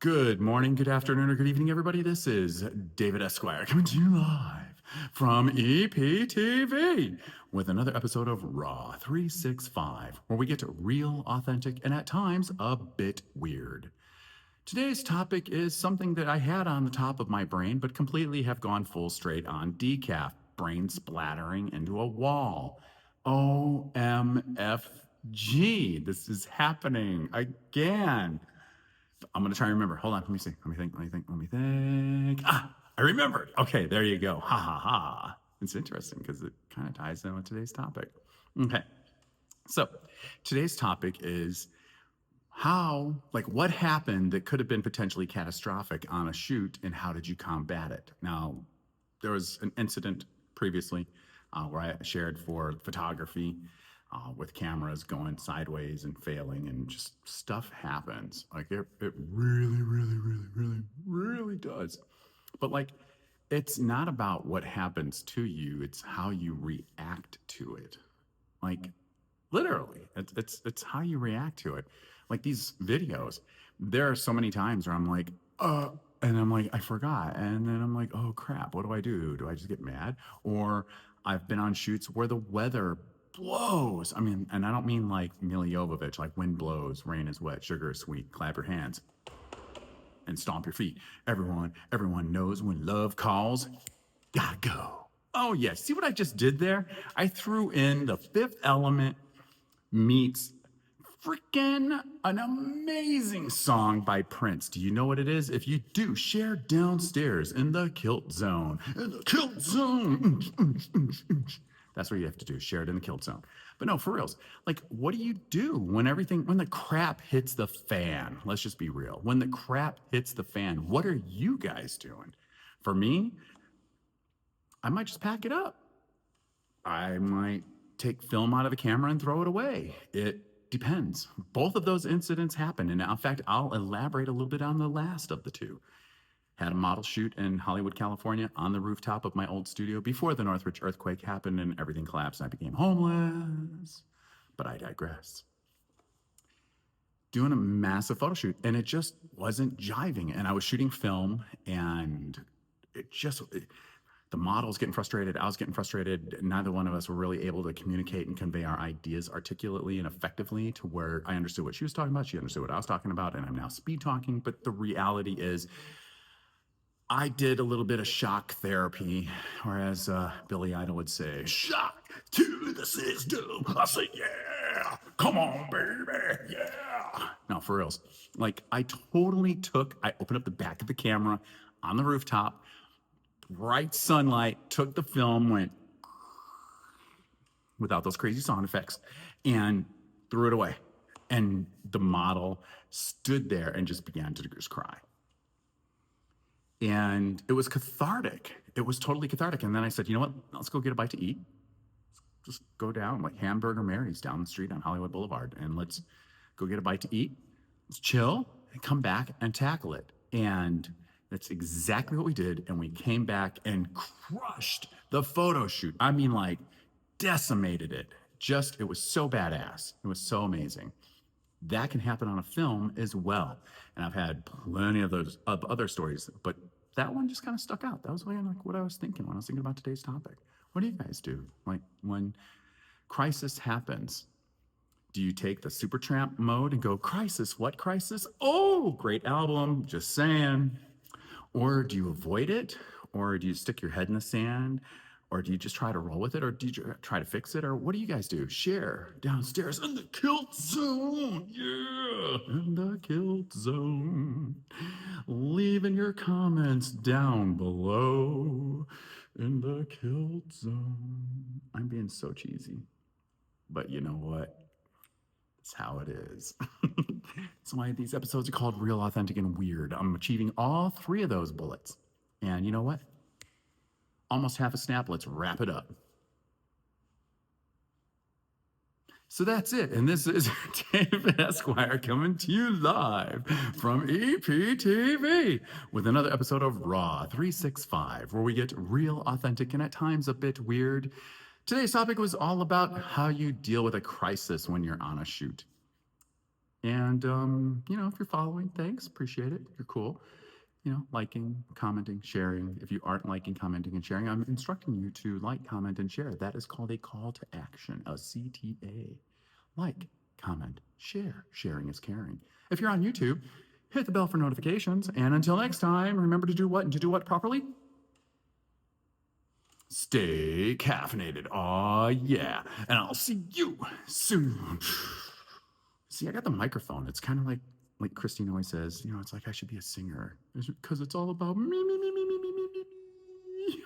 Good morning, good afternoon, or good evening, everybody. This is David Esquire coming to you live from EPTV with another episode of Raw 365, where we get real, authentic, and at times a bit weird. Today's topic is something that I had on the top of my brain, but completely have gone full straight on decaf, brain splattering into a wall. OMFG. This is happening again. I'm gonna try and remember. Hold on. Let me see. Let me think. Let me think. Let me think. I remembered. Okay, there you go. Ha ha ha. It's interesting because it kind of ties in with today's topic. Okay. So today's topic is what happened that could have been potentially catastrophic on a shoot, and how did you combat it? Now, there was an incident previously where I shared for photography with cameras going sideways and failing, and just stuff happens. Like it really, really, really, really, really does. But like, it's not about what happens to you; it's how you react to it. Like, literally, it's how you react to it. Like these videos, there are so many times where I'm like, and I'm like, I forgot, and then I'm like, oh crap, what do I do? Do I just get mad? Or I've been on shoots where the weather blows. I mean, and I don't mean like Mila Jovovich, like wind blows, rain is wet, sugar is sweet, clap your hands and stomp your feet. Everyone knows when love calls, gotta go. Oh yeah, see what I just did there? I threw in The Fifth Element meets freaking an amazing song by Prince. Do you know what it is? If you do, share downstairs in the kilt zone. In the kilt zone. That's what you have to do. Share it in the kilt zone. But no, for reals. Like, what do you do when the crap hits the fan? Let's just be real. When the crap hits the fan, what are you guys doing? For me, I might just pack it up. I might take film out of the camera and throw it away. It depends. Both of those incidents happened. And in fact, I'll elaborate a little bit on the last of the two. Had a model shoot in Hollywood, California, on the rooftop of my old studio before the Northridge earthquake happened and everything collapsed and I became homeless. But I digress. Doing a massive photo shoot, and it just wasn't jiving. And I was shooting film, and the model was getting frustrated. I was getting frustrated. Neither one of us were really able to communicate and convey our ideas articulately and effectively to where I understood what she was talking about. She understood what I was talking about, and I'm now speed talking. But the reality is, I did a little bit of shock therapy, or as Billy Idol would say, shock to the system. I say, yeah, come on, baby, yeah. No, for reals. Like, I opened up the back of the camera on the rooftop, bright sunlight, took the film, went without those crazy sound effects, and threw it away. And the model stood there and just began to just cry. And it was cathartic. It was totally cathartic. And then I said, you know what? Let's go get a bite to eat. Just go down, like Hamburger Mary's down the street on Hollywood Boulevard, and let's go get a bite to eat. Let's chill and come back and tackle it. And that's exactly what we did. And we came back and crushed the photo shoot. I mean, like, decimated it. It was so badass. It was so amazing. That can happen on a film as well. And I've had plenty of those other stories, but that one just kind of stuck out. That was like what I was thinking when I was thinking about today's topic. What do you guys do? Like, when crisis happens, do you take the Supertramp mode and go, crisis, what crisis? Oh, great album, just saying. Or do you avoid it? Or do you stick your head in the sand? Or do you just try to roll with it? Or do you try to fix it? Or what do you guys do? Share downstairs in the kilt zone. Yeah, in the kilt zone. Leaving your comments down below in the kilt zone. I'm being so cheesy. But you know what? It's how it is. That's why these episodes are called Real, Authentic, and Weird. I'm achieving all three of those bullets. And you know what? Almost half a snap. Let's wrap it up. So that's it. And this is David Esquire coming to you live from EPTV with another episode of Raw 365, where we get real, authentic, and at times a bit weird. Today's topic was all about how you deal with a crisis when you're on a shoot. And, if you're following, thanks. Appreciate it. You're cool. Liking, commenting, sharing. If you aren't liking, commenting, and sharing, I'm instructing you to like, comment, and share. That is called a call to action, a CTA. Like, comment, share. Sharing is caring. If you're on YouTube, hit the bell for notifications. And until next time, remember to do what and to do what properly? Stay caffeinated. Aw, yeah. And I'll see you soon. See, I got the microphone. It's kind of like Christine always says, it's like I should be a singer because it's all about me, me, me, me, me, me, me, me, me.